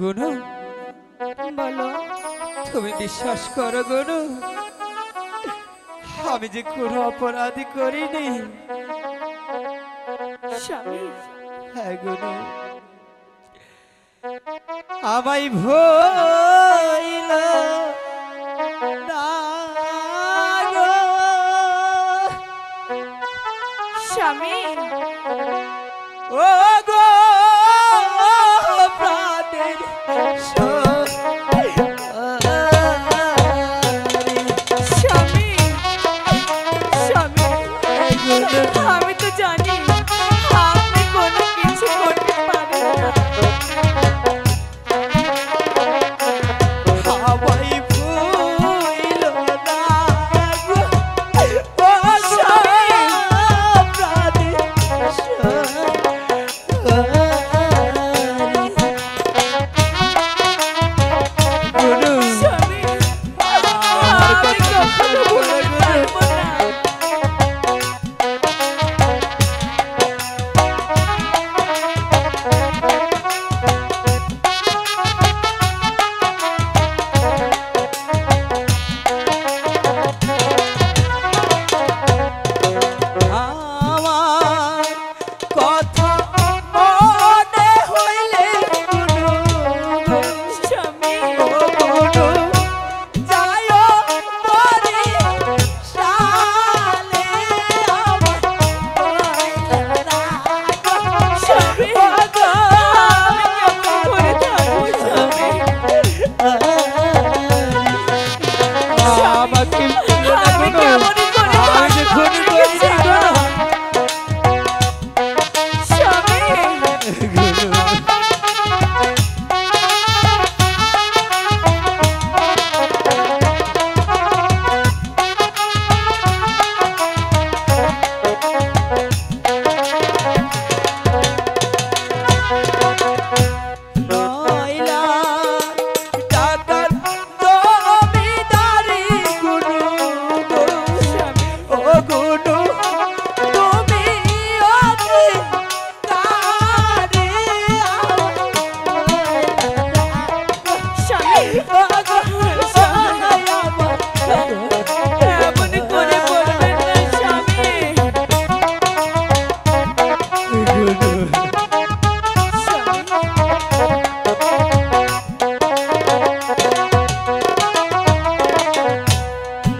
গুনু বলো তুমি বিশ্বাস করো গুনু, আমি যে কোনো অপরাধী করিনি। স্বামী হ্যাঁ গুনু, আমায় ভইল না গো। স্বামী ও গো প্রাণের স্বামী স্বামী আমি তো জানি আপনি কোনো কিছু করতে পারেন না। আমায় ভুইল না গো। ও স্বামী স্বামী আমি কখনো ভুলতে পারবো না। আমার কথা মনে হইলে গুনু গো, স্বামী ও গুনু যায়ও মরি সালে আমার ভইল না গো। স্বামী ও গো আমি কেমন করে থাকবো স্বামী? আমাকে ভুলো না আমি গুনু, কেমনই করে আমি যে থাকবো খুন আপনাকে করেছি ছাড়া? স্বামী গুনু। নয়লা টাকার জমিদারি গুনু গো। ও গুনু তুমি অধিকারী স্বামী আমার এমনই করে বলবেন না স্বামী। গুনু।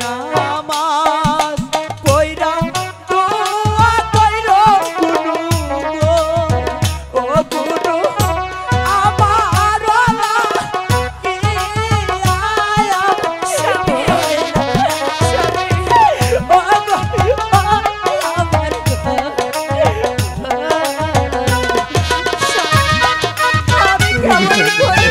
নামাজ পইরা দোয়া কইরো গুনু গো। ও গুনু আমার ওলা কি আয়া স্বামী ও গো আমার আমি কেমন করে